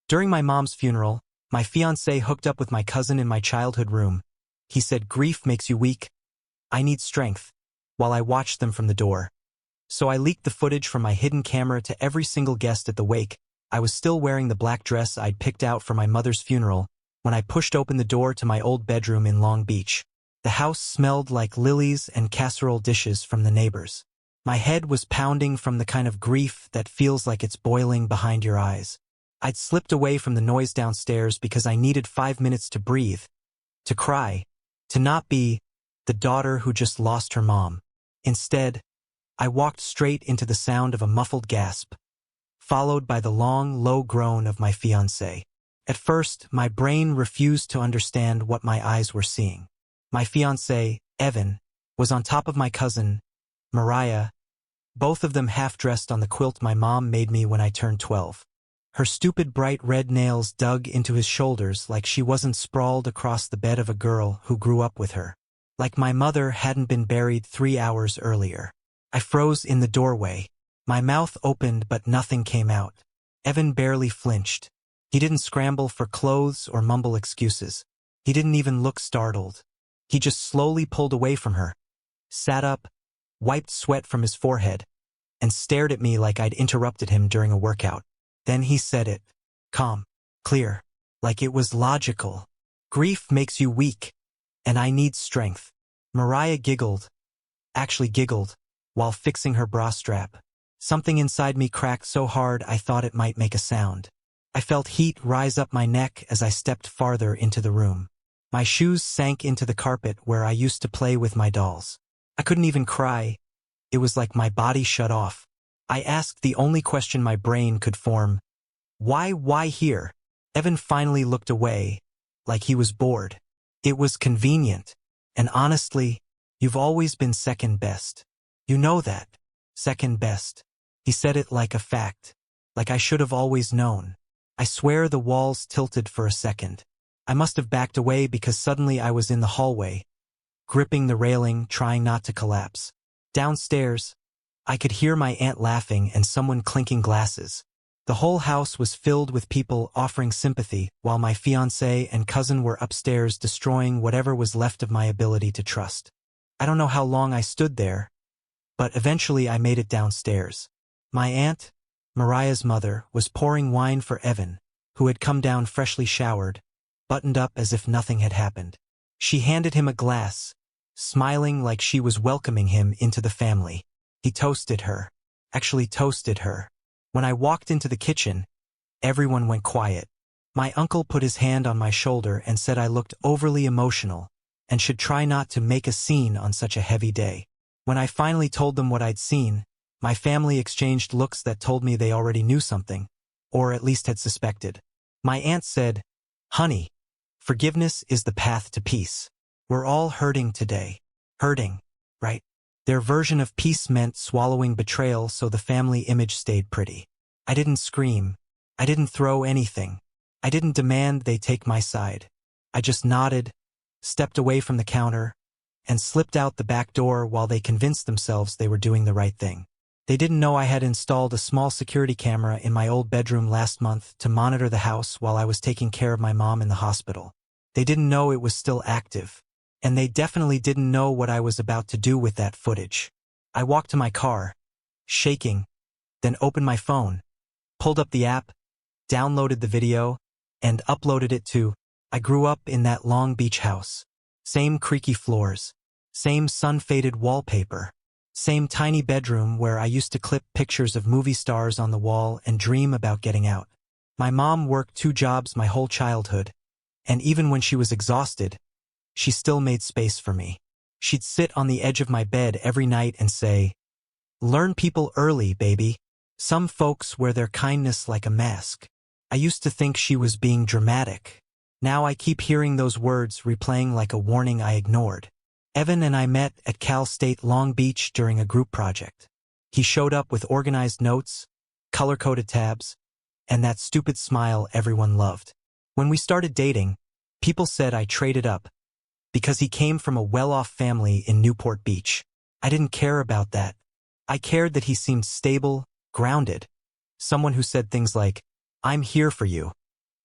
During my mom's funeral, my fiancé hooked up with my cousin in my childhood room. He said, "Grief makes you weak. I need strength," while I watched them from the door. So I leaked the footage from my hidden camera to every single guest at the wake. I was still wearing the black dress I'd picked out for my mother's funeral when I pushed open the door to my old bedroom in Long Beach. The house smelled like lilies and casserole dishes from the neighbors. My head was pounding from the kind of grief that feels like it's boiling behind your eyes. I'd slipped away from the noise downstairs because I needed 5 minutes to breathe, to cry, to not be the daughter who just lost her mom. Instead, I walked straight into the sound of a muffled gasp, followed by the long, low groan of my fiancé. At first, my brain refused to understand what my eyes were seeing. My fiancé, Evan, was on top of my cousin, Mariah, both of them half-dressed on the quilt my mom made me when I turned 12. Her stupid bright red nails dug into his shoulders like she wasn't sprawled across the bed of a girl who grew up with her. Like my mother hadn't been buried 3 hours earlier. I froze in the doorway. My mouth opened but nothing came out. Evan barely flinched. He didn't scramble for clothes or mumble excuses. He didn't even look startled. He just slowly pulled away from her, sat up, wiped sweat from his forehead, and stared at me like I'd interrupted him during a workout. Then he said it, calm, clear, like it was logical. "Grief makes you weak, and I need strength." Mariah actually giggled, while fixing her bra strap. Something inside me cracked so hard I thought it might make a sound. I felt heat rise up my neck as I stepped farther into the room. My shoes sank into the carpet where I used to play with my dolls. I couldn't even cry. It was like my body shut off. I asked the only question my brain could form. Why here? Evan finally looked away, like he was bored. It was convenient. And honestly, you've always been second best. You know that. Second best. He said it like a fact. Like I should have always known. I swear the walls tilted for a second. I must have backed away because suddenly I was in the hallway, gripping the railing, trying not to collapse. Downstairs, I could hear my aunt laughing and someone clinking glasses. The whole house was filled with people offering sympathy, while my fiancé and cousin were upstairs destroying whatever was left of my ability to trust. I don't know how long I stood there, but eventually I made it downstairs. My aunt, Mariah's mother, was pouring wine for Evan, who had come down freshly showered, buttoned up as if nothing had happened. She handed him a glass, smiling like she was welcoming him into the family. He toasted her. When I walked into the kitchen, everyone went quiet. My uncle put his hand on my shoulder and said I looked overly emotional and should try not to make a scene on such a heavy day. When I finally told them what I'd seen, my family exchanged looks that told me they already knew something, or at least had suspected. My aunt said, "Honey, forgiveness is the path to peace. We're all hurting today. Hurting, right?" Their version of peace meant swallowing betrayal so the family image stayed pretty. I didn't scream. I didn't throw anything. I didn't demand they take my side. I just nodded, stepped away from the counter, and slipped out the back door while they convinced themselves they were doing the right thing. They didn't know I had installed a small security camera in my old bedroom last month to monitor the house while I was taking care of my mom in the hospital. They didn't know it was still active. And they definitely didn't know what I was about to do with that footage. I walked to my car, shaking, then opened my phone, pulled up the app, downloaded the video, and uploaded it to. I grew up in that Long Beach house. Same creaky floors, same sun-faded wallpaper, same tiny bedroom where I used to clip pictures of movie stars on the wall and dream about getting out. My mom worked 2 jobs my whole childhood, and even when she was exhausted, she still made space for me. She'd sit on the edge of my bed every night and say, "Learn people early, baby. Some folks wear their kindness like a mask." I used to think she was being dramatic. Now I keep hearing those words replaying like a warning I ignored. Evan and I met at Cal State Long Beach during a group project. He showed up with organized notes, color-coded tabs, and that stupid smile everyone loved. When we started dating, people said I traded up, because he came from a well-off family in Newport Beach. I didn't care about that. I cared that he seemed stable, grounded. Someone who said things like, "I'm here for you,"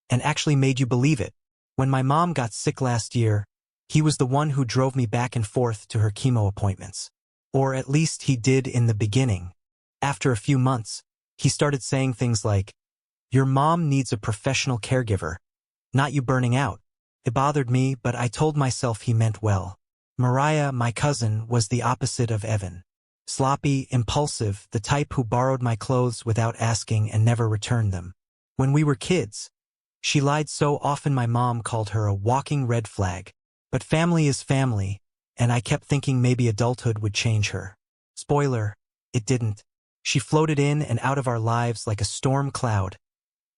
and actually made you believe it. When my mom got sick last year, he was the one who drove me back and forth to her chemo appointments. Or at least he did in the beginning. After a few months, he started saying things like, "Your mom needs a professional caregiver, not you burning out." It bothered me, but I told myself he meant well. Mariah, my cousin, was the opposite of Evan. Sloppy, impulsive, the type who borrowed my clothes without asking and never returned them. When we were kids, she lied so often my mom called her a walking red flag. But family is family, and I kept thinking maybe adulthood would change her. Spoiler, it didn't. She floated in and out of our lives like a storm cloud,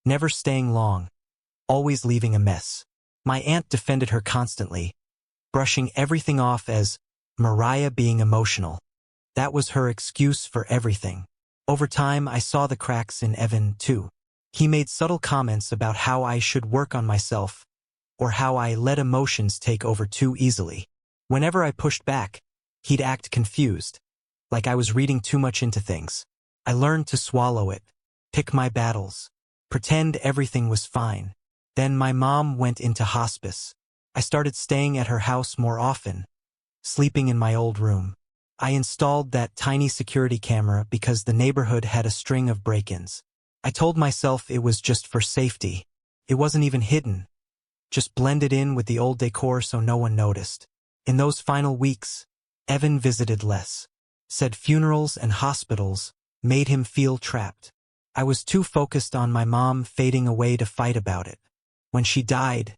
never staying long, always leaving a mess. My aunt defended her constantly, brushing everything off as Mariah being emotional. That was her excuse for everything. Over time, I saw the cracks in Evan, too. He made subtle comments about how I should work on myself, or how I let emotions take over too easily. Whenever I pushed back, he'd act confused, like I was reading too much into things. I learned to swallow it, pick my battles, pretend everything was fine. Then my mom went into hospice. I started staying at her house more often, sleeping in my old room. I installed that tiny security camera because the neighborhood had a string of break-ins. I told myself it was just for safety. It wasn't even hidden, just blended in with the old decor so no one noticed. In those final weeks, Evan visited less. Said funerals and hospitals made him feel trapped. I was too focused on my mom fading away to fight about it. When she died,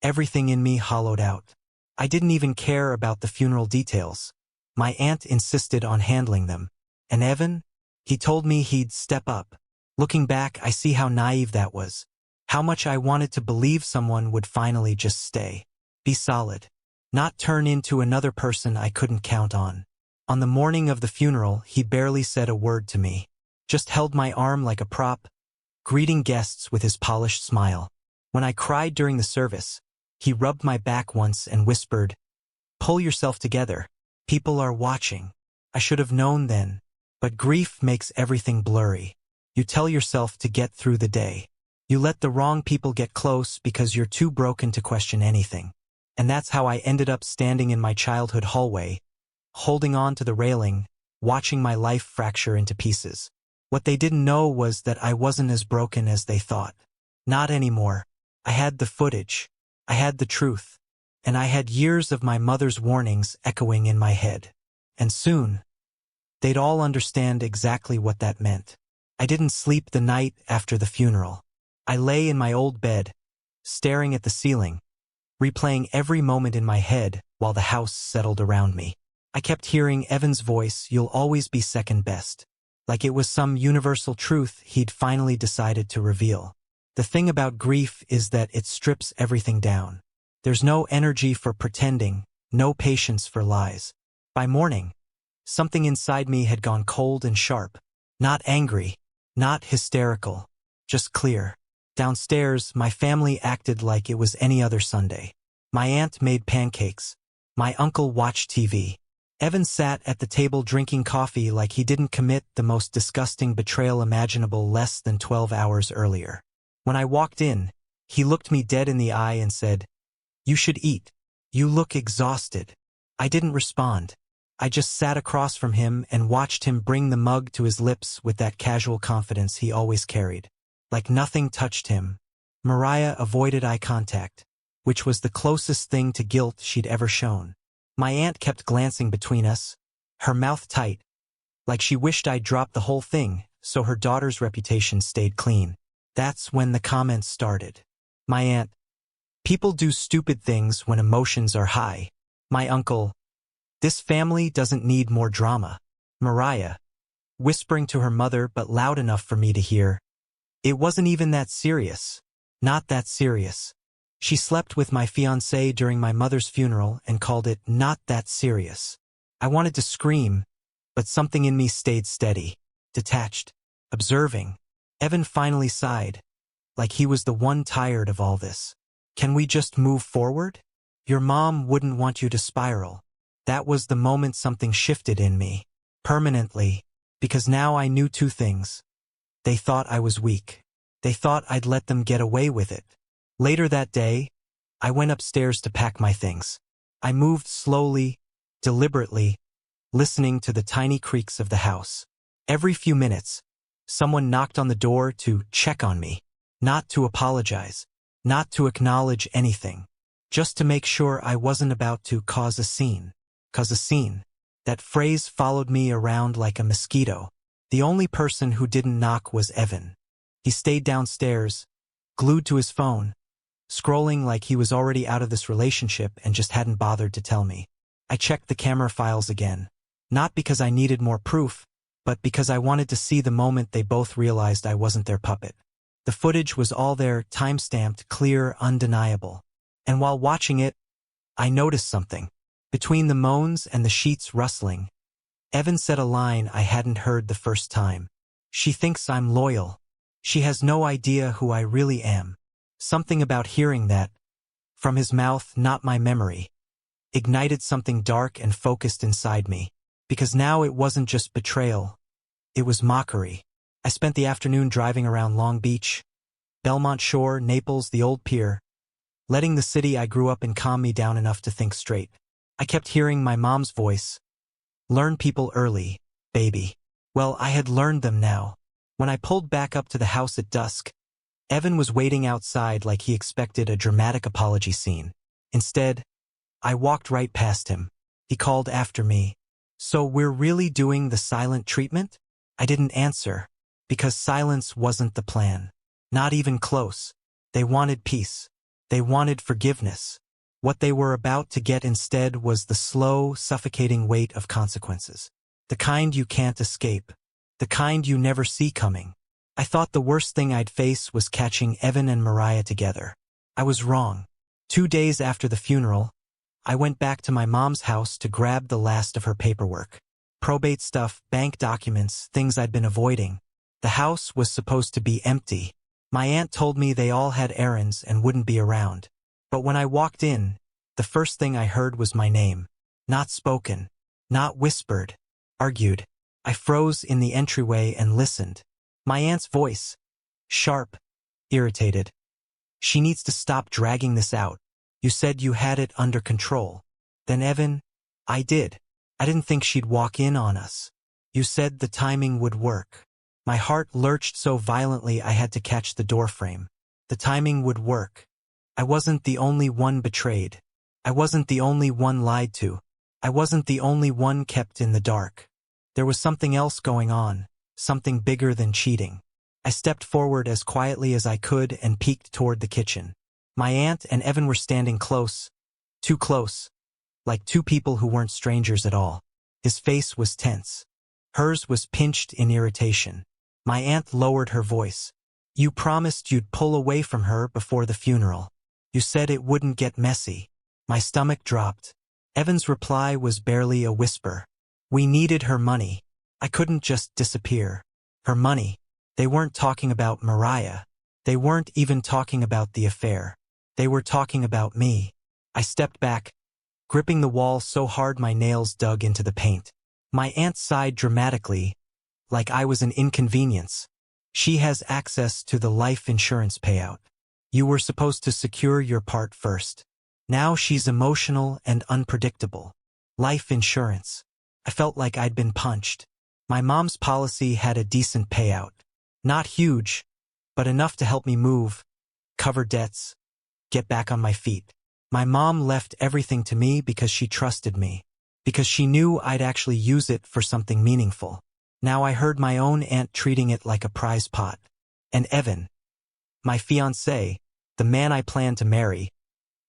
everything in me hollowed out. I didn't even care about the funeral details. My aunt insisted on handling them. And Evan? He told me he'd step up. Looking back, I see how naive that was. How much I wanted to believe someone would finally just stay. Be solid. Not turn into another person I couldn't count on. On the morning of the funeral, he barely said a word to me. Just held my arm like a prop, greeting guests with his polished smile. When I cried during the service, he rubbed my back once and whispered, "Pull yourself together. People are watching." I should have known then, but grief makes everything blurry. You tell yourself to get through the day. You let the wrong people get close because you're too broken to question anything. And that's how I ended up standing in my childhood hallway, holding on to the railing, watching my life fracture into pieces. What they didn't know was that I wasn't as broken as they thought. Not anymore. I had the footage. I had the truth. And I had years of my mother's warnings echoing in my head. And soon, they'd all understand exactly what that meant. I didn't sleep the night after the funeral. I lay in my old bed, staring at the ceiling, replaying every moment in my head while the house settled around me. I kept hearing Evan's voice, "You'll always be second best," like it was some universal truth he'd finally decided to reveal. The thing about grief is that it strips everything down. There's no energy for pretending, no patience for lies. By morning, something inside me had gone cold and sharp. Not angry, not hysterical, just clear. Downstairs, my family acted like it was any other Sunday. My aunt made pancakes. My uncle watched TV. Evan sat at the table drinking coffee like he didn't commit the most disgusting betrayal imaginable less than 12 hours earlier. When I walked in, he looked me dead in the eye and said, "You should eat. You look exhausted." I didn't respond. I just sat across from him and watched him bring the mug to his lips with that casual confidence he always carried. Like nothing touched him. Mariah avoided eye contact, which was the closest thing to guilt she'd ever shown. My aunt kept glancing between us, her mouth tight, like she wished I'd dropped the whole thing so her daughter's reputation stayed clean. That's when the comments started. My aunt, "People do stupid things when emotions are high." My uncle, "This family doesn't need more drama." Mariah, whispering to her mother but loud enough for me to hear, "It wasn't even that serious. Not that serious." She slept with my fiancé during my mother's funeral and called it not that serious. I wanted to scream, but something in me stayed steady, detached, observing. Evan finally sighed, like he was the one tired of all this. "Can we just move forward? Your mom wouldn't want you to spiral." That was the moment something shifted in me. Permanently, because now I knew two things. They thought I was weak. They thought I'd let them get away with it. Later that day, I went upstairs to pack my things. I moved slowly, deliberately, listening to the tiny creaks of the house. Every few minutes, someone knocked on the door to check on me, not to apologize, not to acknowledge anything, just to make sure I wasn't about to cause a scene. Cause a scene. That phrase followed me around like a mosquito. The only person who didn't knock was Evan. He stayed downstairs, glued to his phone, scrolling like he was already out of this relationship and just hadn't bothered to tell me. I checked the camera files again, not because I needed more proof, but because I wanted to see the moment they both realized I wasn't their puppet. The footage was all there, time-stamped, clear, undeniable. And while watching it, I noticed something. Between the moans and the sheets rustling, Evan said a line I hadn't heard the first time. She thinks I'm loyal. She has no idea who I really am. Something about hearing that, from his mouth, not my memory, ignited something dark and focused inside me. Because now it wasn't just betrayal. It was mockery. I spent the afternoon driving around Long Beach, Belmont Shore, Naples, the old pier, letting the city I grew up in calm me down enough to think straight. I kept hearing my mom's voice. Learn people early, baby. Well, I had learned them now. When I pulled back up to the house at dusk, Evan was waiting outside like he expected a dramatic apology scene. Instead, I walked right past him. He called after me. So we're really doing the silent treatment? I didn't answer, because silence wasn't the plan. Not even close. They wanted peace. They wanted forgiveness. What they were about to get instead was the slow, suffocating weight of consequences. The kind you can't escape. The kind you never see coming. I thought the worst thing I'd face was catching Evan and Mariah together. I was wrong. 2 days after the funeral, I went back to my mom's house to grab the last of her paperwork. Probate stuff, bank documents, things I'd been avoiding. The house was supposed to be empty. My aunt told me they all had errands and wouldn't be around. But when I walked in, the first thing I heard was my name. Not spoken. Not whispered. Argued. I froze in the entryway and listened. My aunt's voice. Sharp. Irritated. She needs to stop dragging this out. You said you had it under control. Then Evan, I did. I didn't think she'd walk in on us. You said the timing would work. My heart lurched so violently I had to catch the doorframe. The timing would work. I wasn't the only one betrayed. I wasn't the only one lied to. I wasn't the only one kept in the dark. There was something else going on, something bigger than cheating. I stepped forward as quietly as I could and peeked toward the kitchen. My aunt and Evan were standing close, too close, like two people who weren't strangers at all. His face was tense. Hers was pinched in irritation. My aunt lowered her voice. You promised you'd pull away from her before the funeral. You said it wouldn't get messy. My stomach dropped. Evan's reply was barely a whisper. We needed her money. I couldn't just disappear. Her money. They weren't talking about Mariah. They weren't even talking about the affair. They were talking about me. I stepped back, gripping the wall so hard my nails dug into the paint. My aunt sighed dramatically, like I was an inconvenience. She has access to the life insurance payout. You were supposed to secure your part first. Now she's emotional and unpredictable. Life insurance. I felt like I'd been punched. My mom's policy had a decent payout. Not huge, but enough to help me move, cover debts, get back on my feet. My mom left everything to me because she trusted me, because she knew I'd actually use it for something meaningful. Now I heard my own aunt treating it like a prize pot. And Evan, my fiancé, the man I planned to marry,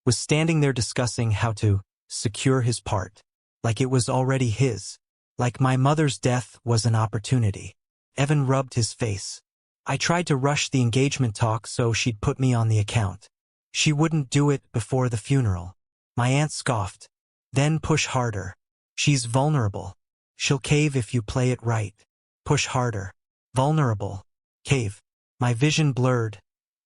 was standing there discussing how to secure his part, like it was already his, like my mother's death was an opportunity. Evan rubbed his face. I tried to rush the engagement talk so she'd put me on the account. She wouldn't do it before the funeral. My aunt scoffed. Then push harder. She's vulnerable. She'll cave if you play it right. Push harder. Vulnerable. Cave. My vision blurred,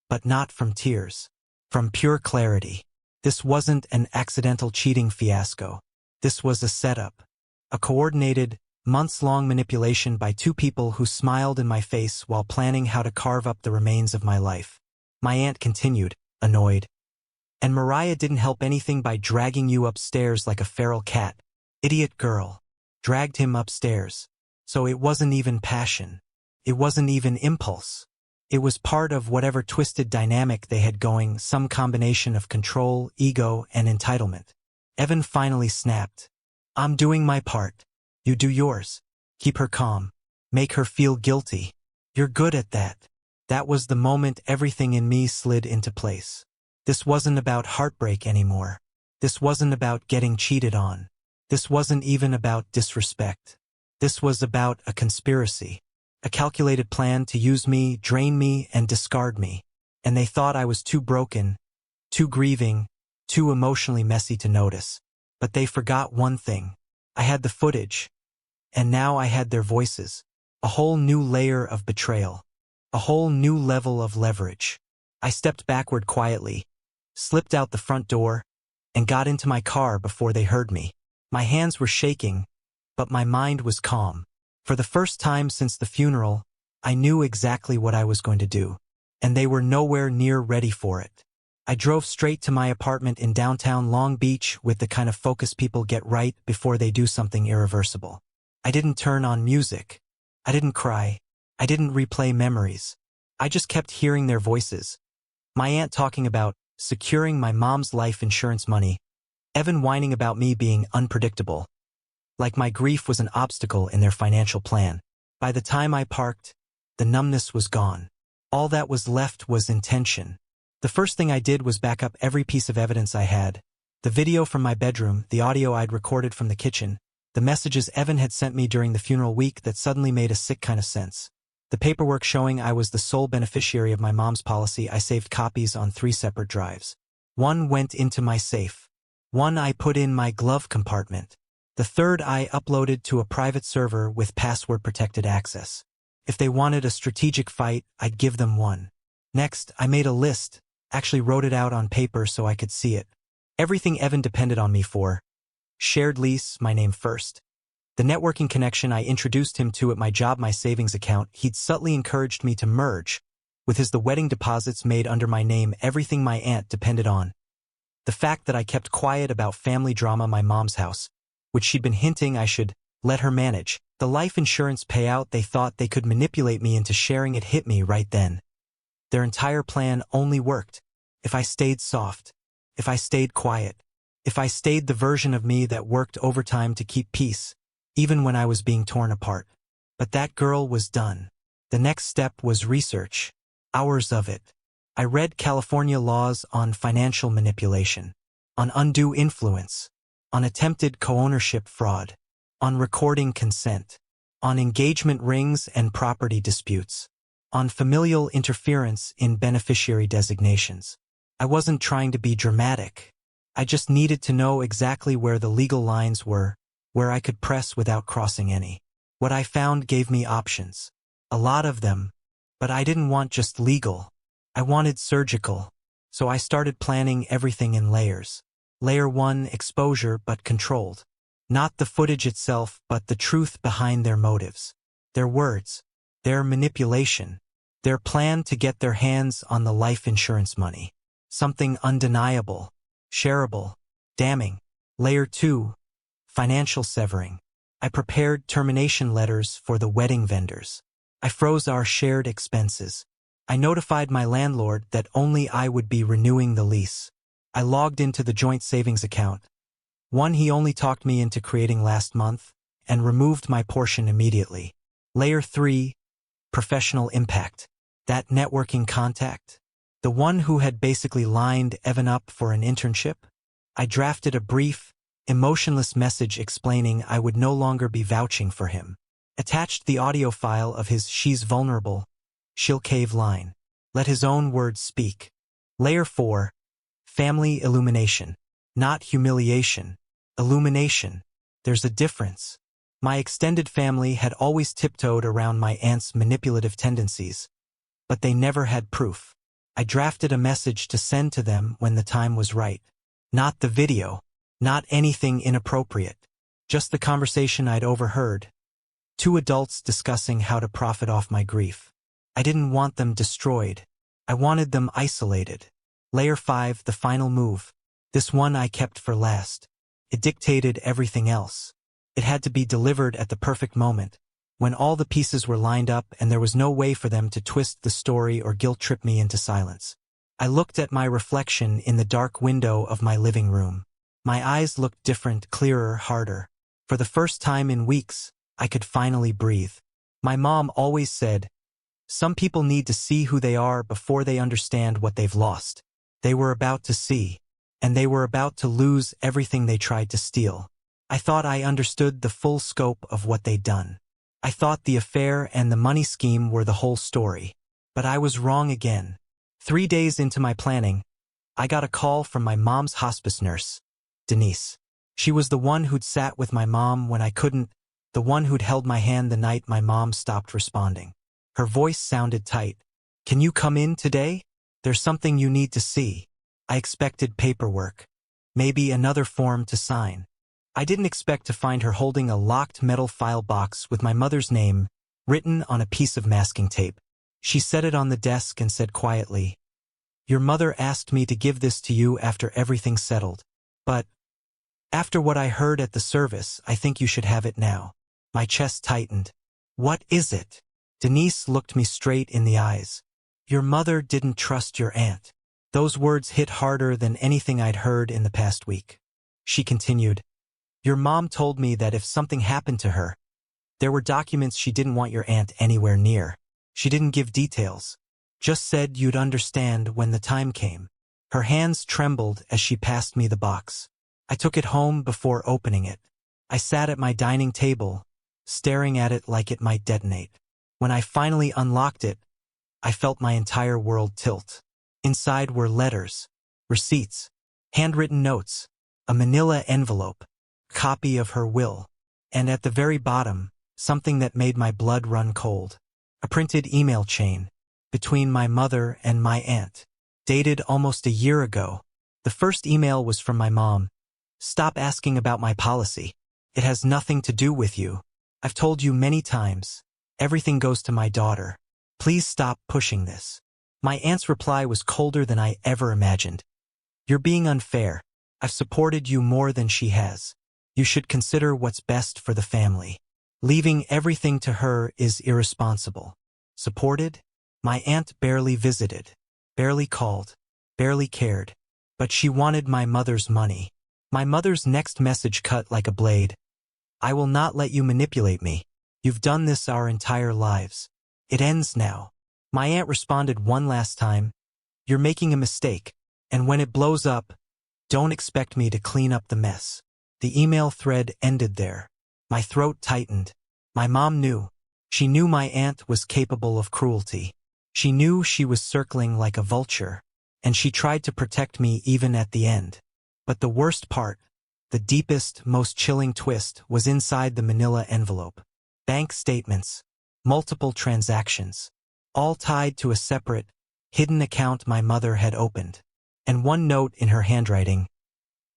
but not from tears. From pure clarity. This wasn't an accidental cheating fiasco. This was a setup. A coordinated, months-long manipulation by two people who smiled in my face while planning how to carve up the remains of my life. My aunt continued, annoyed. And Mariah didn't help anything by dragging you upstairs like a feral cat. Idiot girl. Dragged him upstairs. So it wasn't even passion. It wasn't even impulse. It was part of whatever twisted dynamic they had going, some combination of control, ego, and entitlement. Evan finally snapped. I'm doing my part. You do yours. Keep her calm. Make her feel guilty. You're good at that. That was the moment everything in me slid into place. This wasn't about heartbreak anymore. This wasn't about getting cheated on. This wasn't even about disrespect. This was about a conspiracy. A calculated plan to use me, drain me, and discard me. And they thought I was too broken, too grieving, too emotionally messy to notice. But they forgot one thing. I had the footage. And now I had their voices. A whole new layer of betrayal. A whole new level of leverage. I stepped backward quietly, slipped out the front door, and got into my car before they heard me. My hands were shaking, but my mind was calm. For the first time since the funeral, I knew exactly what I was going to do, and they were nowhere near ready for it. I drove straight to my apartment in downtown Long Beach with the kind of focus people get right before they do something irreversible. I didn't turn on music. I didn't cry. I didn't replay memories. I just kept hearing their voices. My aunt talking about securing my mom's life insurance money, Evan whining about me being unpredictable. Like my grief was an obstacle in their financial plan. By the time I parked, the numbness was gone. All that was left was intention. The first thing I did was back up every piece of evidence I had. The video from my bedroom, the audio I'd recorded from the kitchen, the messages Evan had sent me during the funeral week that suddenly made a sick kind of sense. The paperwork showing I was the sole beneficiary of my mom's policy. I saved copies on 3 separate drives. One went into my safe. One I put in my glove compartment. The third I uploaded to a private server with password-protected access. If they wanted a strategic fight, I'd give them one. Next, I made a list, actually wrote it out on paper so I could see it. Everything Evan depended on me for. Shared lease, my name first. The networking connection I introduced him to at my job, my savings account, he'd subtly encouraged me to merge. With the wedding deposits made under my name, everything my aunt depended on. The fact that I kept quiet about family drama, my mom's house, which she'd been hinting I should let her manage. The life insurance payout they thought they could manipulate me into sharing, it hit me right then. Their entire plan only worked if I stayed soft, if I stayed quiet, if I stayed the version of me that worked overtime to keep peace, even when I was being torn apart. But that girl was done. The next step was research. Hours of it. I read California laws on financial manipulation, on undue influence, on attempted co-ownership fraud, on recording consent, on engagement rings and property disputes, on familial interference in beneficiary designations. I wasn't trying to be dramatic. I just needed to know exactly where the legal lines were, where I could press without crossing any. What I found gave me options. A lot of them. But I didn't want just legal. I wanted surgical. So I started planning everything in layers. Layer 1, exposure but controlled. Not the footage itself, but the truth behind their motives. Their words. Their manipulation. Their plan to get their hands on the life insurance money. Something undeniable. Shareable. Damning. Layer 2. Financial severing. I prepared termination letters for the wedding vendors. I froze our shared expenses. I notified my landlord that only I would be renewing the lease. I logged into the joint savings account. One he only talked me into creating last month, and removed my portion immediately. Layer 3. Professional impact. That networking contact. The one who had basically lined Evan up for an internship. I drafted a brief, emotionless message explaining I would no longer be vouching for him. Attached the audio file of his "she's vulnerable, she'll cave" line. Let his own words speak. Layer 4. Family illumination. Not humiliation. Illumination. There's a difference. My extended family had always tiptoed around my aunt's manipulative tendencies, but they never had proof. I drafted a message to send to them when the time was right. Not the video. Not anything inappropriate. Just the conversation I'd overheard. 2 adults discussing how to profit off my grief. I didn't want them destroyed. I wanted them isolated. Layer 5, the final move. This one I kept for last. It dictated everything else. It had to be delivered at the perfect moment, when all the pieces were lined up and there was no way for them to twist the story or guilt-trip me into silence. I looked at my reflection in the dark window of my living room. My eyes looked different, clearer, harder. For the first time in weeks, I could finally breathe. My mom always said, "Some people need to see who they are before they understand what they've lost." They were about to see, and they were about to lose everything they tried to steal. I thought I understood the full scope of what they'd done. I thought the affair and the money scheme were the whole story. But I was wrong again. 3 days into my planning, I got a call from my mom's hospice nurse, Denise. She was the one who'd sat with my mom when I couldn't, the one who'd held my hand the night my mom stopped responding. Her voice sounded tight. "Can you come in today? There's something you need to see." I expected paperwork. Maybe another form to sign. I didn't expect to find her holding a locked metal file box with my mother's name written on a piece of masking tape. She set it on the desk and said quietly, "Your mother asked me to give this to you after everything's settled. But after what I heard at the service, I think you should have it now." My chest tightened. "What is it?" Denise looked me straight in the eyes. "Your mother didn't trust your aunt." Those words hit harder than anything I'd heard in the past week. She continued, "Your mom told me that if something happened to her, there were documents she didn't want your aunt anywhere near. She didn't give details. Just said you'd understand when the time came." Her hands trembled as she passed me the box. I took it home before opening it. I sat at my dining table, staring at it like it might detonate. When I finally unlocked it, I felt my entire world tilt. Inside were letters, receipts, handwritten notes, a manila envelope, copy of her will, and at the very bottom, something that made my blood run cold. A printed email chain between my mother and my aunt, dated almost a year ago. The first email was from my mom. "Stop asking about my policy. It has nothing to do with you. I've told you many times. Everything goes to my daughter. Please stop pushing this." My aunt's reply was colder than I ever imagined. "You're being unfair. I've supported you more than she has. You should consider what's best for the family. Leaving everything to her is irresponsible." Supported? My aunt barely visited, barely called, barely cared. But she wanted my mother's money. My mother's next message cut like a blade. "I will not let you manipulate me. You've done this our entire lives. It ends now." My aunt responded one last time, "You're making a mistake, and when it blows up, don't expect me to clean up the mess." The email thread ended there. My throat tightened. My mom knew. She knew my aunt was capable of cruelty. She knew she was circling like a vulture, and she tried to protect me even at the end. But the worst part, the deepest, most chilling twist, was inside the manila envelope. Bank statements, multiple transactions, all tied to a separate, hidden account my mother had opened. And one note in her handwriting: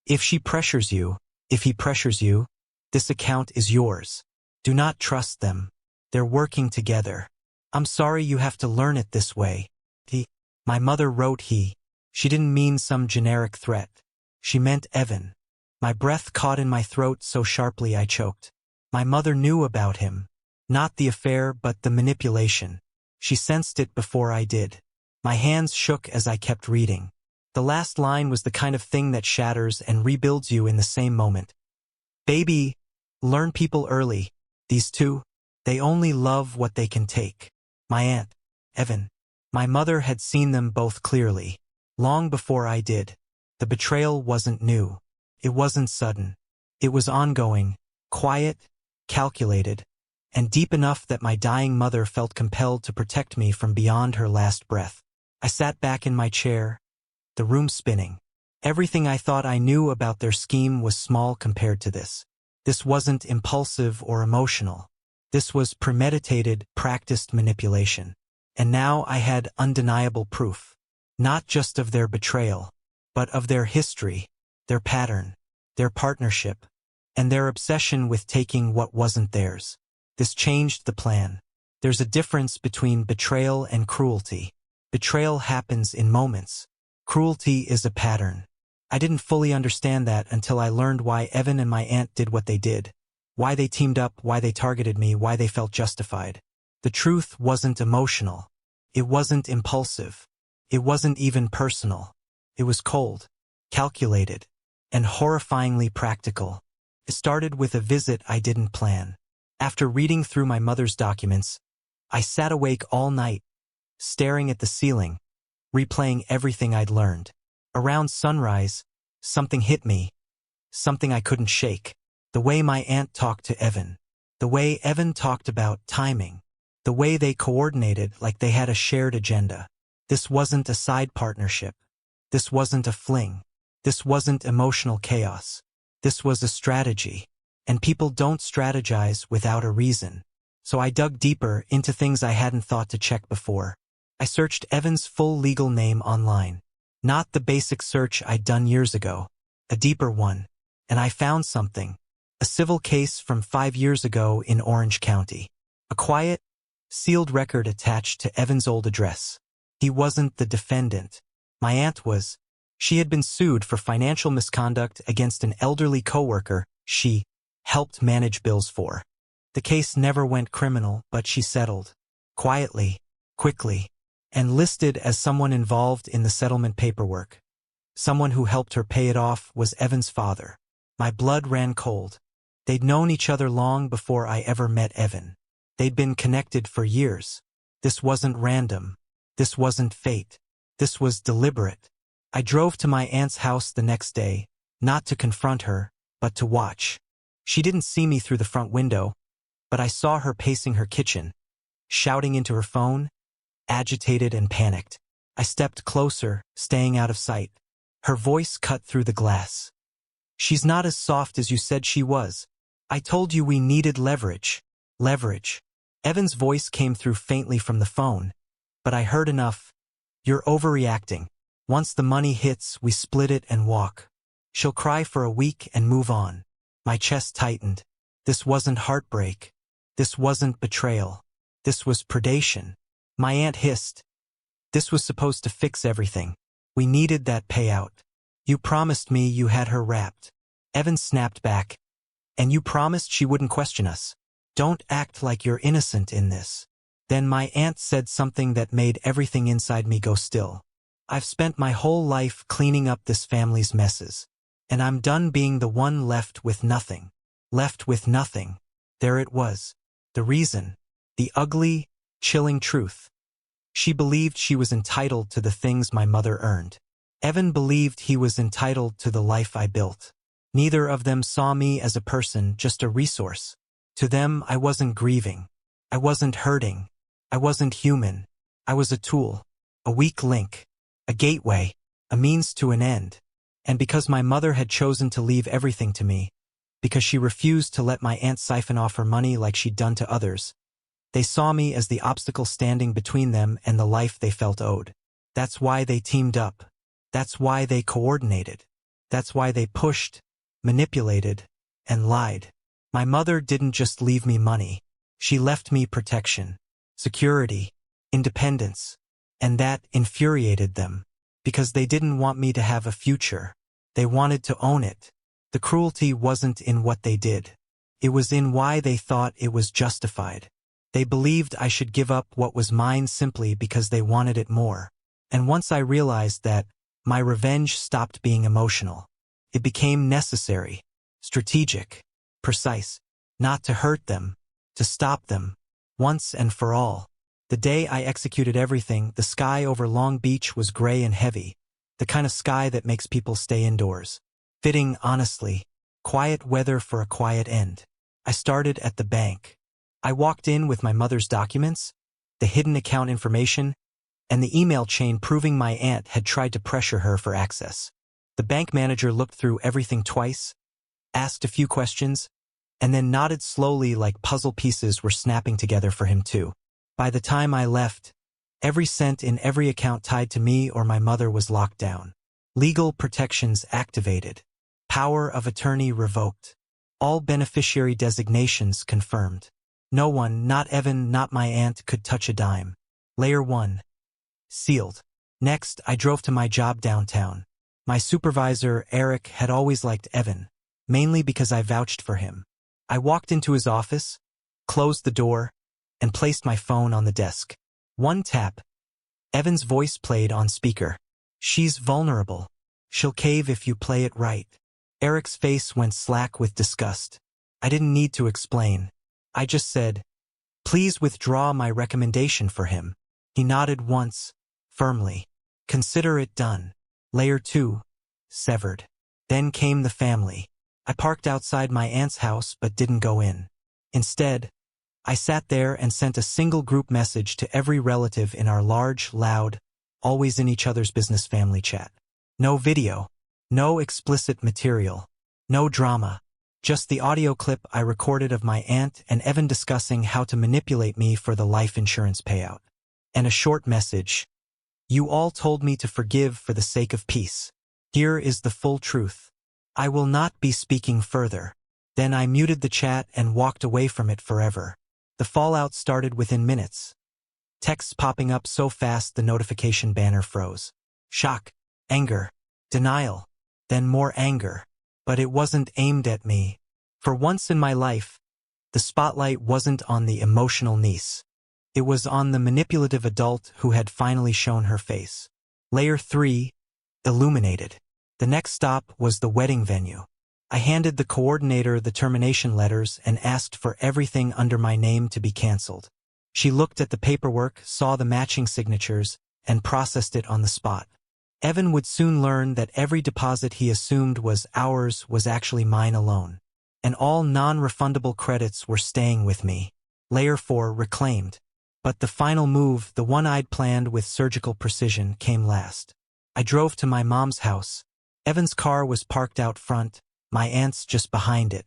"If she pressures you, if he pressures you, this account is yours. Do not trust them. They're working together. I'm sorry you have to learn it this way." My mother wrote he. She didn't mean some generic threat. She meant Evan. My breath caught in my throat so sharply I choked. My mother knew about him. Not the affair, but the manipulation. She sensed it before I did. My hands shook as I kept reading. The last line was the kind of thing that shatters and rebuilds you in the same moment. "Baby, learn people early. These two, they only love what they can take." My aunt, Evan. My mother had seen them both clearly, long before I did. The betrayal wasn't new. It wasn't sudden. It was ongoing, quiet, calculated, and deep enough that my dying mother felt compelled to protect me from beyond her last breath. I sat back in my chair, the room spinning. Everything I thought I knew about their scheme was small compared to this. This wasn't impulsive or emotional. This was premeditated, practiced manipulation. And now I had undeniable proof, not just of their betrayal, but of their history, their pattern, their partnership, and their obsession with taking what wasn't theirs. This changed the plan. There's a difference between betrayal and cruelty. Betrayal happens in moments. Cruelty is a pattern. I didn't fully understand that until I learned why Evan and my aunt did what they did. Why they teamed up, why they targeted me, why they felt justified. The truth wasn't emotional. It wasn't impulsive. It wasn't even personal. It was cold, calculated, and horrifyingly practical. It started with a visit I didn't plan. After reading through my mother's documents, I sat awake all night, staring at the ceiling, replaying everything I'd learned. Around sunrise, something hit me, something I couldn't shake. The way my aunt talked to Evan. The way Evan talked about timing. The way they coordinated like they had a shared agenda. This wasn't a side partnership. This wasn't a fling. This wasn't emotional chaos. This was a strategy. And people don't strategize without a reason. So I dug deeper into things I hadn't thought to check before. I searched Evan's full legal name online. Not the basic search I'd done years ago. A deeper one. And I found something. A civil case from 5 years ago in Orange County. A quiet, sealed record attached to Evan's old address. He wasn't the defendant. My aunt was. She had been sued for financial misconduct against an elderly coworker she helped manage bills for. The case never went criminal, but she settled. Quietly, quickly, and listed as someone involved in the settlement paperwork. Someone who helped her pay it off was Evan's father. My blood ran cold. They'd known each other long before I ever met Evan. They'd been connected for years. This wasn't random. This wasn't fate. This was deliberate. I drove to my aunt's house the next day, not to confront her, but to watch. She didn't see me through the front window, but I saw her pacing her kitchen, shouting into her phone, agitated and panicked. I stepped closer, staying out of sight. Her voice cut through the glass. "She's not as soft as you said she was. I told you we needed leverage." Leverage. Evan's voice came through faintly from the phone, but I heard enough. "You're overreacting. Once the money hits, we split it and walk. She'll cry for a week and move on." My chest tightened. This wasn't heartbreak. This wasn't betrayal. This was predation. My aunt hissed. "This was supposed to fix everything. We needed that payout. You promised me you had her wrapped." Evan snapped back. "And you promised she wouldn't question us. Don't act like you're innocent in this." Then my aunt said something that made everything inside me go still. "I've spent my whole life cleaning up this family's messes. And I'm done being the one left with nothing." Left with nothing. There it was. The reason. The ugly, chilling truth. She believed she was entitled to the things my mother earned. Evan believed he was entitled to the life I built. Neither of them saw me as a person, just a resource. To them, I wasn't grieving. I wasn't hurting. I wasn't human. I was a tool. A weak link. A gateway. A means to an end. And because my mother had chosen to leave everything to me, because she refused to let my aunt siphon off her money like she'd done to others, they saw me as the obstacle standing between them and the life they felt owed. That's why they teamed up. That's why they coordinated. That's why they pushed, manipulated, and lied. My mother didn't just leave me money. She left me protection, security, independence. And that infuriated them, because they didn't want me to have a future. They wanted to own it. The cruelty wasn't in what they did. It was in why they thought it was justified. They believed I should give up what was mine simply because they wanted it more. And once I realized that, my revenge stopped being emotional. It became necessary, strategic, precise. Not to hurt them, to stop them, once and for all. The day I executed everything, the sky over Long Beach was gray and heavy, the kind of sky that makes people stay indoors. Fitting, honestly. Quiet weather for a quiet end. I started at the bank. I walked in with my mother's documents, the hidden account information, and the email chain proving my aunt had tried to pressure her for access. The bank manager looked through everything twice, asked a few questions, and then nodded slowly like puzzle pieces were snapping together for him too. By the time I left, every cent in every account tied to me or my mother was locked down. Legal protections activated. Power of attorney revoked. All beneficiary designations confirmed. No one, not Evan, not my aunt, could touch a dime. Layer 1. Sealed. Next, I drove to my job downtown. My supervisor, Eric, had always liked Evan, mainly because I vouched for him. I walked into his office, closed the door, and placed my phone on the desk. One tap. Evan's voice played on speaker. "She's vulnerable. She'll cave if you play it right." Eric's face went slack with disgust. I didn't need to explain. I just said, "Please withdraw my recommendation for him." He nodded once, firmly. "Consider it done." Layer 2. Severed. Then came the family. I parked outside my aunt's house but didn't go in. Instead, I sat there and sent a single group message to every relative in our large, loud, always in each other's business family chat. No video. No explicit material. No drama. Just the audio clip I recorded of my aunt and Evan discussing how to manipulate me for the life insurance payout. And a short message. "You all told me to forgive for the sake of peace. Here is the full truth. I will not be speaking further." Then I muted the chat and walked away from it forever. The fallout started within minutes. Texts popping up so fast the notification banner froze. Shock, anger, denial, then more anger. But it wasn't aimed at me. For once in my life, the spotlight wasn't on the emotional niece. It was on the manipulative adult who had finally shown her face. Layer 3. Illuminated. The next stop was the wedding venue. I handed the coordinator the termination letters and asked for everything under my name to be canceled. She looked at the paperwork, saw the matching signatures, and processed it on the spot. Evan would soon learn that every deposit he assumed was ours was actually mine alone. And all non-refundable credits were staying with me. Layer 4. Reclaimed. But the final move, the one I'd planned with surgical precision, came last. I drove to my mom's house. Evan's car was parked out front, my aunt's just behind it.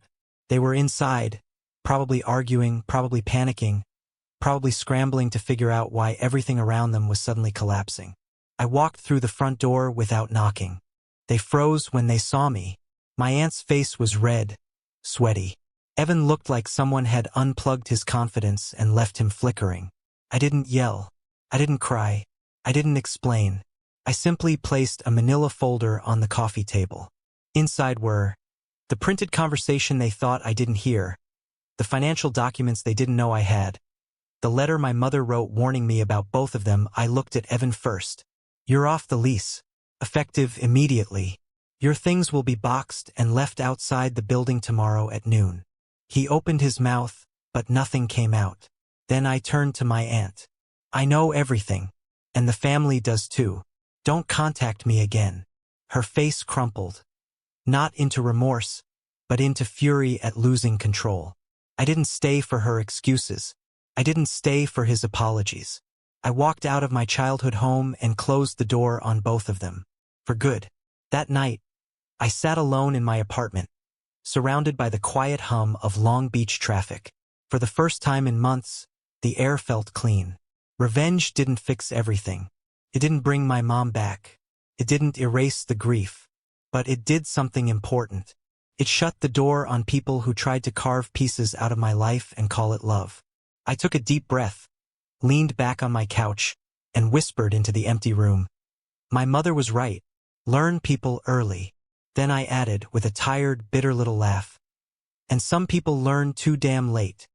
They were inside, probably arguing, probably panicking, probably scrambling to figure out why everything around them was suddenly collapsing. I walked through the front door without knocking. They froze when they saw me. My aunt's face was red, sweaty. Evan looked like someone had unplugged his confidence and left him flickering. I didn't yell. I didn't cry. I didn't explain. I simply placed a manila folder on the coffee table. Inside were the printed conversation they thought I didn't hear, the financial documents they didn't know I had, the letter my mother wrote warning me about both of them. I looked at Evan first. "You're off the lease. Effective immediately. Your things will be boxed and left outside the building tomorrow at noon." He opened his mouth, but nothing came out. Then I turned to my aunt. "I know everything. And the family does too. Don't contact me again." Her face crumpled. Not into remorse, but into fury at losing control. I didn't stay for her excuses. I didn't stay for his apologies. I walked out of my childhood home and closed the door on both of them. For good. That night, I sat alone in my apartment, surrounded by the quiet hum of Long Beach traffic. For the first time in months, the air felt clean. Revenge didn't fix everything. It didn't bring my mom back. It didn't erase the grief. But it did something important. It shut the door on people who tried to carve pieces out of my life and call it love. I took a deep breath, leaned back on my couch, and whispered into the empty room. My mother was right. Learn people early. Then I added, with a tired, bitter little laugh, and some people learn too damn late.